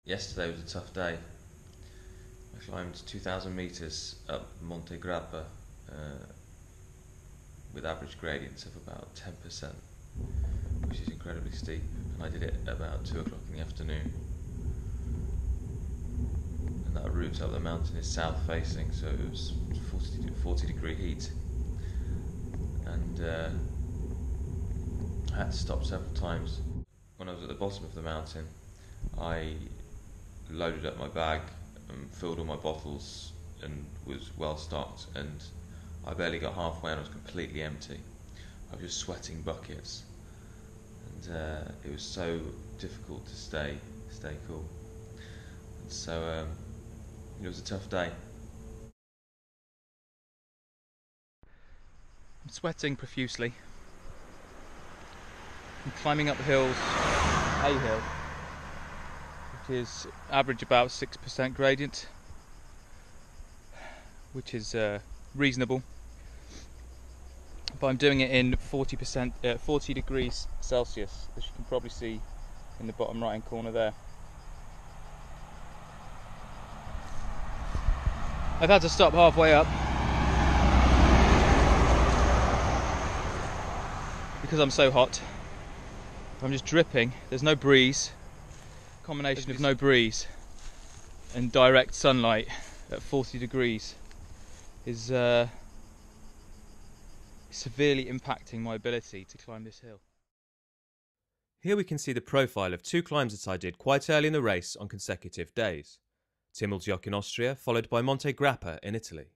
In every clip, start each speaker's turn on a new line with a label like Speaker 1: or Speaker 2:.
Speaker 1: Yesterday was a tough day. I climbed 2,000 metres up Monte Grappa with average gradients of about 10%, which is incredibly steep, and I did it at about 2 o'clock in the afternoon. And that route up the mountain is south facing, so it was 40 degree heat, and I had to stop several times. When I was at the bottom of the mountain, I loaded up my bag and filled all my bottles and was well stocked, and I barely got halfway and I was completely empty. I was just sweating buckets, and it was so difficult to stay cool, and so it was a tough day.
Speaker 2: I'm sweating profusely. I'm climbing up hills, a hill, which is average about 6% gradient, which is reasonable. But I'm doing it in 40 degrees Celsius, as you can probably see in the bottom right hand corner there. I've had to stop halfway up because I'm so hot. I'm just dripping. There's no breeze. Combination of no breeze and direct sunlight at 40 degrees is severely impacting my ability to climb this hill.
Speaker 3: Here we can see the profile of two climbs that I did quite early in the race on consecutive days. Timmelsjoch in Austria, followed by Monte Grappa in Italy.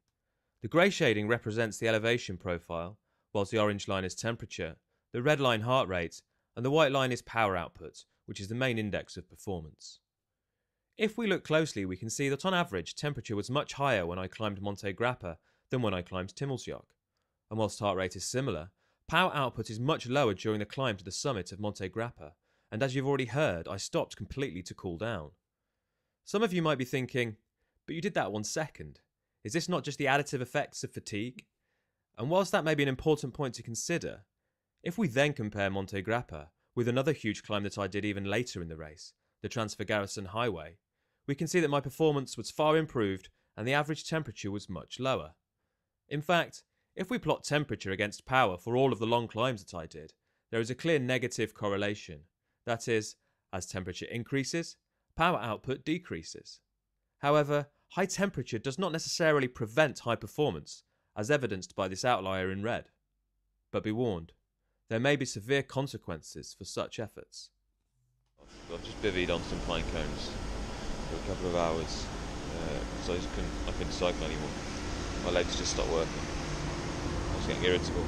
Speaker 3: The grey shading represents the elevation profile, whilst the orange line is temperature, the red line heart rate, and the white line is power output, which is the main index of performance. If we look closely, we can see that on average temperature was much higher when I climbed Monte Grappa than when I climbed Timmelsjoch. And whilst heart rate is similar, power output is much lower during the climb to the summit of Monte Grappa, and as you've already heard, I stopped completely to cool down. Some of you might be thinking, but you did that 1 second. Is this not just the additive effects of fatigue? And whilst that may be an important point to consider, if we then compare Monte Grappa with another huge climb that I did even later in the race, the Transcontinental Highway, we can see that my performance was far improved and the average temperature was much lower. In fact, if we plot temperature against power for all of the long climbs that I did, there is a clear negative correlation. That is, as temperature increases, power output decreases. However, high temperature does not necessarily prevent high performance, as evidenced by this outlier in red. But be warned, there may be severe consequences for such efforts.
Speaker 1: I've just bivvied on some pine cones for a couple of hours, so I couldn't cycle anymore. My legs just stopped working. I was getting irritable.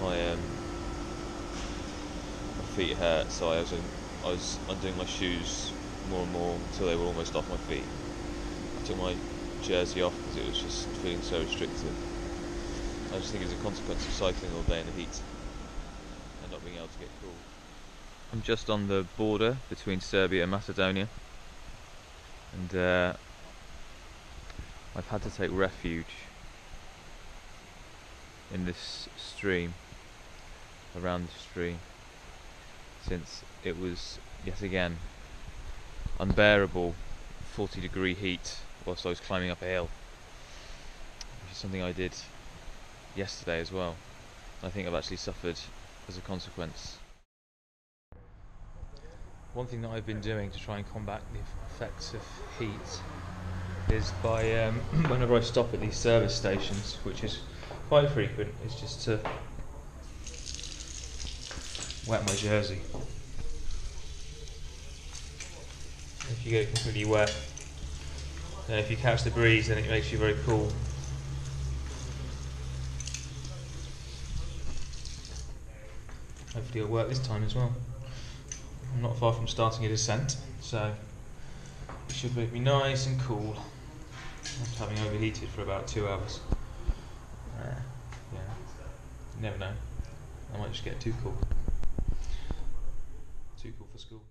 Speaker 1: My feet hurt, so I was undoing my shoes more and more until they were almost off my feet. I took my jersey off because it was just feeling so restrictive. I just think it's a consequence of cycling all day in the heat and not being able to get cool. I'm just on the border between Serbia and Macedonia, and I've had to take refuge in this stream, around the stream, since it was yet again unbearable 40 degree heat whilst I was climbing up a hill, which is something I did yesterday as well. I think I've actually suffered as a consequence.
Speaker 2: One thing that I've been doing to try and combat the effects of heat is by, whenever I stop at these service stations, which is quite frequent, is just to wet my jersey. If you get it completely wet, then if you catch the breeze, then it makes you very cool. Hopefully it'll work this time as well. I'm not far from starting a descent, so it should make me nice and cool after having overheated for about 2 hours. Yeah, you never know. I might just get too cool. Too cool for school.